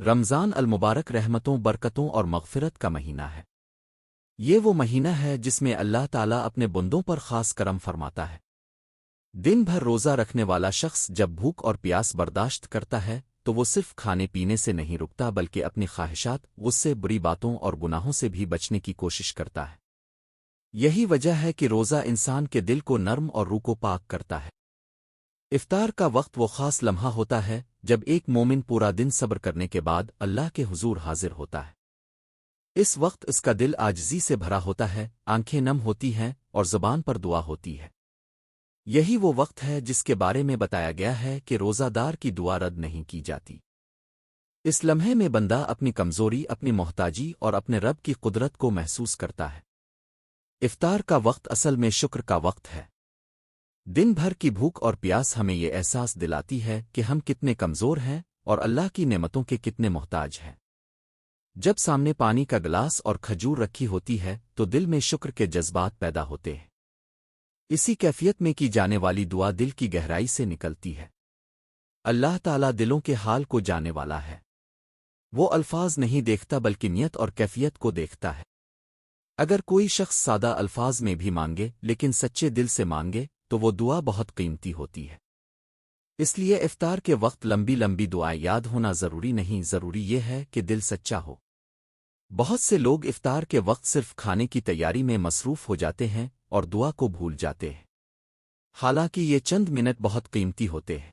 رمضان المبارک رحمتوں برکتوں اور مغفرت کا مہینہ ہے۔ یہ وہ مہینہ ہے جس میں اللہ تعالیٰ اپنے بندوں پر خاص کرم فرماتا ہے۔ دن بھر روزہ رکھنے والا شخص جب بھوک اور پیاس برداشت کرتا ہے تو وہ صرف کھانے پینے سے نہیں رکتا بلکہ اپنی خواہشات، غصے، بری باتوں اور گناہوں سے بھی بچنے کی کوشش کرتا ہے۔ یہی وجہ ہے کہ روزہ انسان کے دل کو نرم اور روح کو پاک کرتا ہے۔ افطار کا وقت وہ خاص لمحہ ہوتا ہے جب ایک مومن پورا دن صبر کرنے کے بعد اللہ کے حضور حاضر ہوتا ہے۔ اس وقت اس کا دل عاجزی سے بھرا ہوتا ہے، آنکھیں نم ہوتی ہیں اور زبان پر دعا ہوتی ہے۔ یہی وہ وقت ہے جس کے بارے میں بتایا گیا ہے کہ روزہ دار کی دعا رد نہیں کی جاتی۔ اس لمحے میں بندہ اپنی کمزوری، اپنی محتاجی اور اپنے رب کی قدرت کو محسوس کرتا ہے۔ افطار کا وقت اصل میں شکر کا وقت ہے۔ دن بھر کی بھوک اور پیاس ہمیں یہ احساس دلاتی ہے کہ ہم کتنے کمزور ہیں اور اللہ کی نعمتوں کے کتنے محتاج ہیں۔ جب سامنے پانی کا گلاس اور کھجور رکھی ہوتی ہے تو دل میں شکر کے جذبات پیدا ہوتے ہیں۔ اسی کیفیت میں کی جانے والی دعا دل کی گہرائی سے نکلتی ہے۔ اللہ تعالیٰ دلوں کے حال کو جانے والا ہے۔ وہ الفاظ نہیں دیکھتا بلکہ نیت اور کیفیت کو دیکھتا ہے۔ اگر کوئی شخص سادہ الفاظ میں بھی مانگے لیکن سچے دل سے مانگے تو وہ دعا بہت قیمتی ہوتی ہے۔ اس لیے افطار کے وقت لمبی لمبی دعائیں یاد ہونا ضروری نہیں، ضروری یہ ہے کہ دل سچا ہو۔ بہت سے لوگ افطار کے وقت صرف کھانے کی تیاری میں مصروف ہو جاتے ہیں اور دعا کو بھول جاتے ہیں، حالانکہ یہ چند منٹ بہت قیمتی ہوتے ہیں۔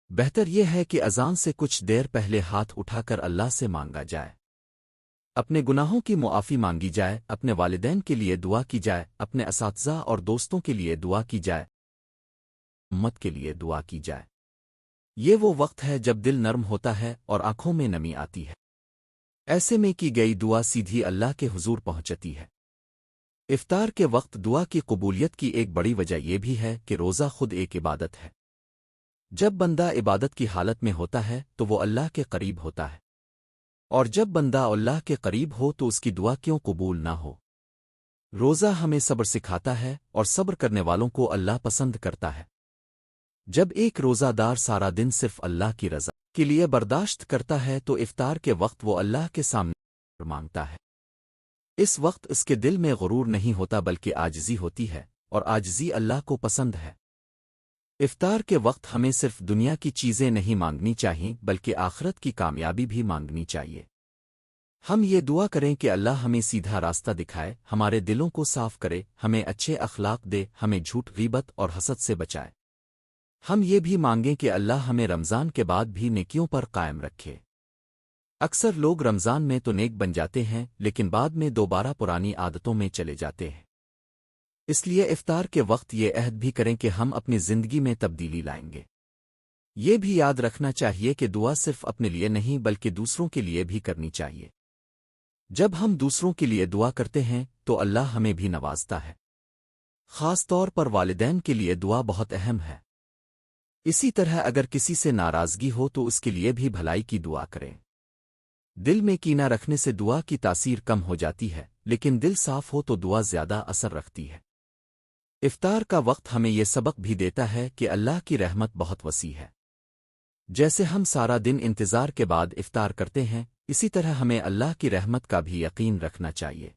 بہتر یہ ہے کہ اذان سے کچھ دیر پہلے ہاتھ اٹھا کر اللہ سے مانگا جائے، اپنے گناہوں کی معافی مانگی جائے، اپنے والدین کے لیے دعا کی جائے، اپنے اساتذہ اور دوستوں کے لیے دعا کی جائے، امت کے لیے دعا کی جائے۔ یہ وہ وقت ہے جب دل نرم ہوتا ہے اور آنکھوں میں نمی آتی ہے۔ ایسے میں کی گئی دعا سیدھی اللہ کے حضور پہنچتی ہے۔ افطار کے وقت دعا کی قبولیت کی ایک بڑی وجہ یہ بھی ہے کہ روزہ خود ایک عبادت ہے۔ جب بندہ عبادت کی حالت میں ہوتا ہے تو وہ اللہ کے قریب ہوتا ہے، اور جب بندہ اللہ کے قریب ہو تو اس کی دعا کیوں قبول نہ ہو۔ روزہ ہمیں صبر سکھاتا ہے اور صبر کرنے والوں کو اللہ پسند کرتا ہے۔ جب ایک روزہ دار سارا دن صرف اللہ کی رضا کے لیے برداشت کرتا ہے تو افطار کے وقت وہ اللہ کے سامنے مانگتا ہے۔ اس وقت اس کے دل میں غرور نہیں ہوتا بلکہ عاجزی ہوتی ہے، اور عاجزی اللہ کو پسند ہے۔ افطار کے وقت ہمیں صرف دنیا کی چیزیں نہیں مانگنی چاہیے بلکہ آخرت کی کامیابی بھی مانگنی چاہیے۔ ہم یہ دعا کریں کہ اللہ ہمیں سیدھا راستہ دکھائے، ہمارے دلوں کو صاف کرے، ہمیں اچھے اخلاق دے، ہمیں جھوٹ، غیبت اور حسد سے بچائے۔ ہم یہ بھی مانگیں کہ اللہ ہمیں رمضان کے بعد بھی نیکیوں پر قائم رکھے۔ اکثر لوگ رمضان میں تو نیک بن جاتے ہیں لیکن بعد میں دوبارہ پرانی عادتوں میں چلے جاتے ہیں۔ اس لیے افطار کے وقت یہ عہد بھی کریں کہ ہم اپنی زندگی میں تبدیلی لائیں گے۔ یہ بھی یاد رکھنا چاہیے کہ دعا صرف اپنے لیے نہیں بلکہ دوسروں کے لیے بھی کرنی چاہیے۔ جب ہم دوسروں کے لیے دعا کرتے ہیں تو اللہ ہمیں بھی نوازتا ہے۔ خاص طور پر والدین کے لیے دعا بہت اہم ہے۔ اسی طرح اگر کسی سے ناراضگی ہو تو اس کے لیے بھی بھلائی کی دعا کریں۔ دل میں کینہ رکھنے سے دعا کی تاثیر کم ہو جاتی ہے، لیکن دل صاف ہو تو دعا زیادہ اثر رکھتی ہے۔ افطار کا وقت ہمیں یہ سبق بھی دیتا ہے کہ اللہ کی رحمت بہت وسیع ہے۔ جیسے ہم سارا دن انتظار کے بعد افطار کرتے ہیں، اسی طرح ہمیں اللہ کی رحمت کا بھی یقین رکھنا چاہیے۔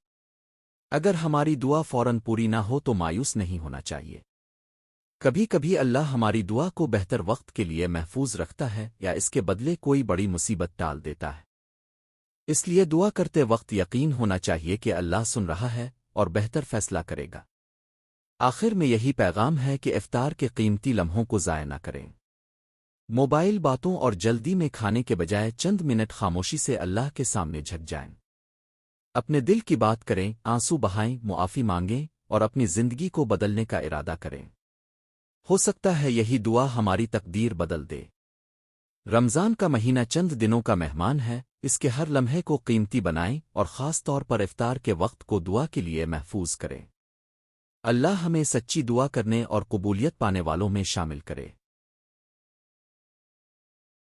اگر ہماری دعا فوراً پوری نہ ہو تو مایوس نہیں ہونا چاہیے۔ کبھی کبھی اللہ ہماری دعا کو بہتر وقت کے لیے محفوظ رکھتا ہے یا اس کے بدلے کوئی بڑی مصیبت ٹال دیتا ہے۔ اس لیے دعا کرتے وقت یقین ہونا چاہیے کہ اللہ سن رہا ہے اور بہتر فیصلہ کرے گا۔ آخر میں یہی پیغام ہے کہ افطار کے قیمتی لمحوں کو ضائع نہ کریں۔ موبائل باتوں اور جلدی میں کھانے کے بجائے چند منٹ خاموشی سے اللہ کے سامنے جھک جائیں۔ اپنے دل کی بات کریں، آنسو بہائیں، معافی مانگیں اور اپنی زندگی کو بدلنے کا ارادہ کریں۔ ہو سکتا ہے یہی دعا ہماری تقدیر بدل دے۔ رمضان کا مہینہ چند دنوں کا مہمان ہے، اس کے ہر لمحے کو قیمتی بنائیں اور خاص طور پر افطار کے وقت کو دعا کے لیے محفوظ کریں۔ اللہ ہمیں سچی دعا کرنے اور قبولیت پانے والوں میں شامل کرے۔